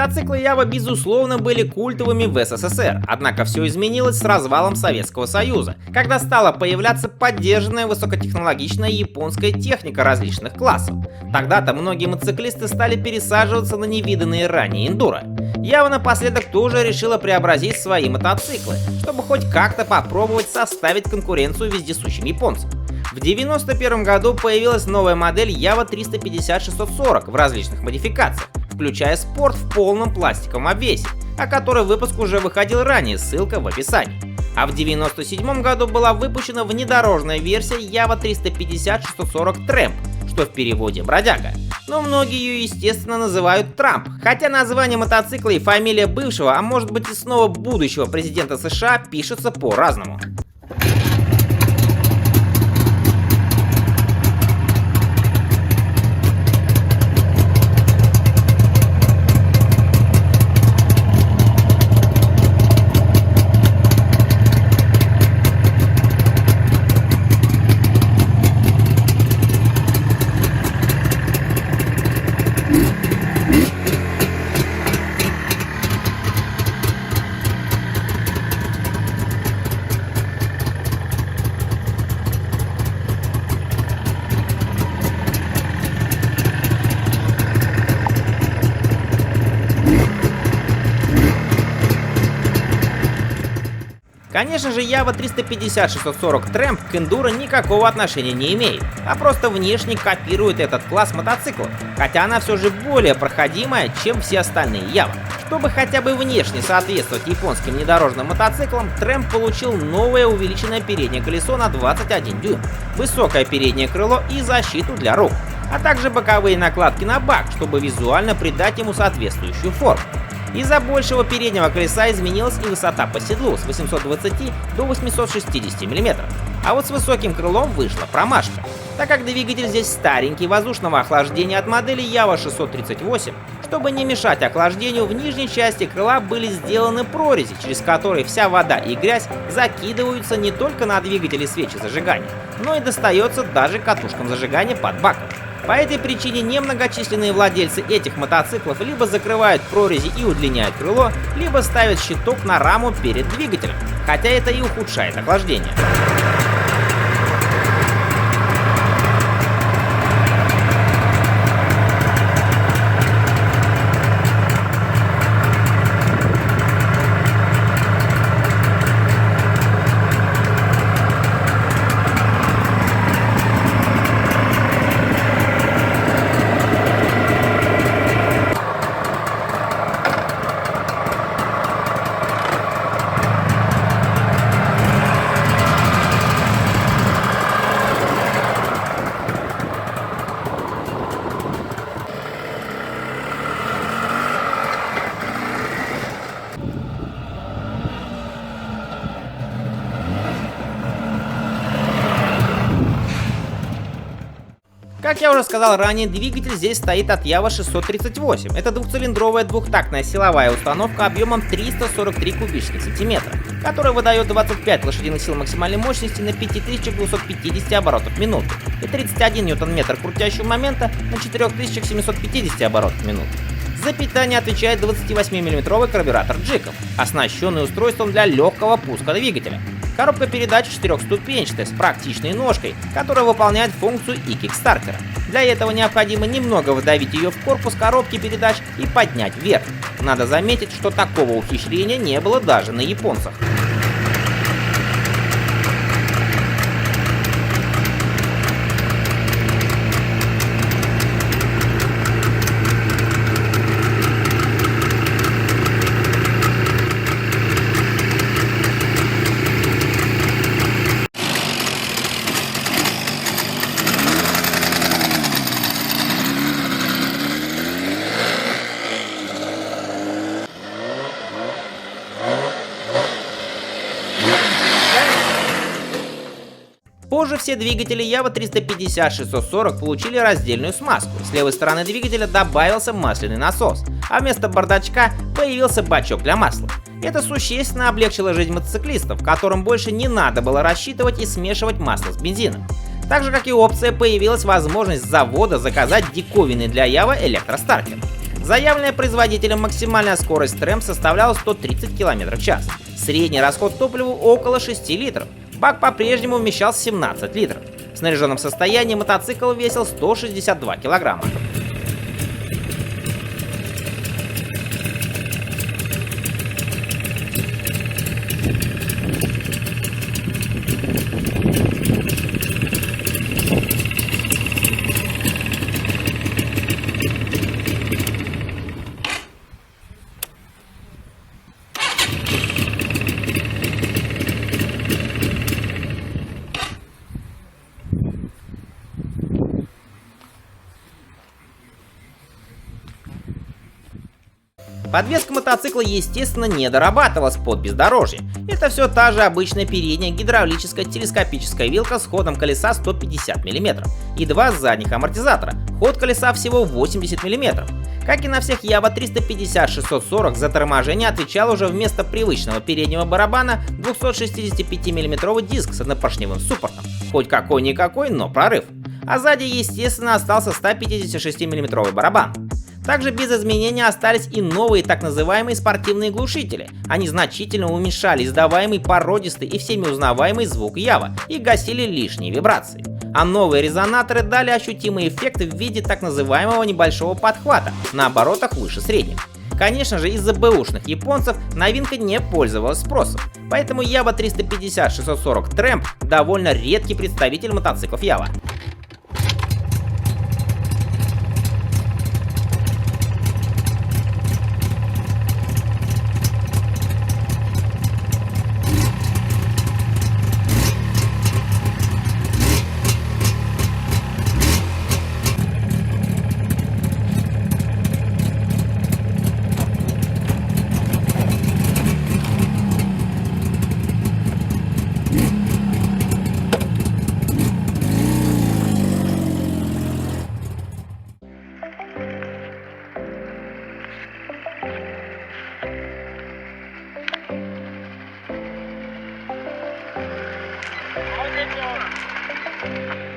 Мотоциклы Ява безусловно были культовыми в СССР, однако все изменилось с развалом Советского Союза, когда стала появляться поддержанная высокотехнологичная японская техника различных классов. Тогда-то многие мотоциклисты стали пересаживаться на невиданные ранее эндуро. Ява напоследок тоже решила преобразить свои мотоциклы, чтобы хоть как-то попробовать составить конкуренцию вездесущим японцам. В 1991 году появилась новая модель Ява 350-640 в различных модификациях, включая спорт в полном пластиковом обвесе, о которой выпуск уже выходил ранее, ссылка в описании. А в 1997 году была выпущена внедорожная версия Ява 350-640 Tramp, что в переводе бродяга. Но многие ее, естественно, называют Трамп, хотя название мотоцикла и фамилия бывшего, а может быть и снова будущего президента США пишутся по-разному. Конечно же, Ява 350-640 Tramp к эндуро никакого отношения не имеет, а просто внешне копирует этот класс мотоциклов, хотя она все же более проходимая, чем все остальные Ява. Чтобы хотя бы внешне соответствовать японским внедорожным мотоциклам, Tramp получил новое увеличенное переднее колесо на 21 дюйм, высокое переднее крыло и защиту для рук, а также боковые накладки на бак, чтобы визуально придать ему соответствующую форму. Из-за большего переднего колеса изменилась и высота по седлу с 820 до 860 мм, а вот с высоким крылом вышла промашка. Так как двигатель здесь старенький, воздушного охлаждения от модели Ява 638, чтобы не мешать охлаждению, в нижней части крыла были сделаны прорези, через которые вся вода и грязь закидываются не только на двигатель и свечи зажигания, но и достается даже катушкам зажигания под баком. По этой причине немногочисленные владельцы этих мотоциклов либо закрывают прорези и удлиняют крыло, либо ставят щиток на раму перед двигателем, хотя это и ухудшает охлаждение. Как я уже сказал ранее, двигатель здесь стоит от Ява 638. Это двухцилиндровая двухтактная силовая установка объемом 343 кубических сантиметра, которая выдает 25 лошадиных сил максимальной мощности на 5250 оборотов в минуту и 31 ньютон-метр крутящего момента на 4750 оборотов в минуту. За питание отвечает 28-мм карбюратор Джиков, оснащенный устройством для легкого пуска двигателя. Коробка передач четырехступенчатая с практичной ножкой, которая выполняет функцию и кикстартера. Для этого необходимо немного вдавить ее в корпус коробки передач и поднять вверх. Надо заметить, что такого ухищрения не было даже на японцах. Позже все двигатели Ява 350-640 получили раздельную смазку. С левой стороны двигателя добавился масляный насос, а вместо бардачка появился бачок для масла. Это существенно облегчило жизнь мотоциклистов, которым больше не надо было рассчитывать и смешивать масло с бензином. Так же, как и опция, появилась возможность с завода заказать диковинный для Ява электростартер. Заявленная производителем максимальная скорость Тремп составляла 130 км в час. Средний расход топлива около 6 литров. Бак по-прежнему вмещал 17 литров. В снаряженном состоянии мотоцикл весил 162 килограмма. Подвеска мотоцикла, естественно, не дорабатывалась под бездорожье. Это все та же обычная передняя гидравлическая телескопическая вилка с ходом колеса 150 мм и два задних амортизатора, ход колеса всего 80 мм. Как и на всех Ява 350-640, за торможение отвечал уже вместо привычного переднего барабана 265 мм диск с однопоршневым суппортом. Хоть какой-никакой, но прорыв. А сзади, естественно, остался 156 мм барабан. Также без изменения остались и новые так называемые спортивные глушители. Они значительно уменьшали издаваемый породистый и всеми узнаваемый звук Ява и гасили лишние вибрации. А новые резонаторы дали ощутимый эффект в виде так называемого небольшого подхвата на оборотах выше средних. Конечно же, из-за бэушных японцев новинка не пользовалась спросом, поэтому Ява 350-640 Tramp довольно редкий представитель мотоциклов Ява. Молодец!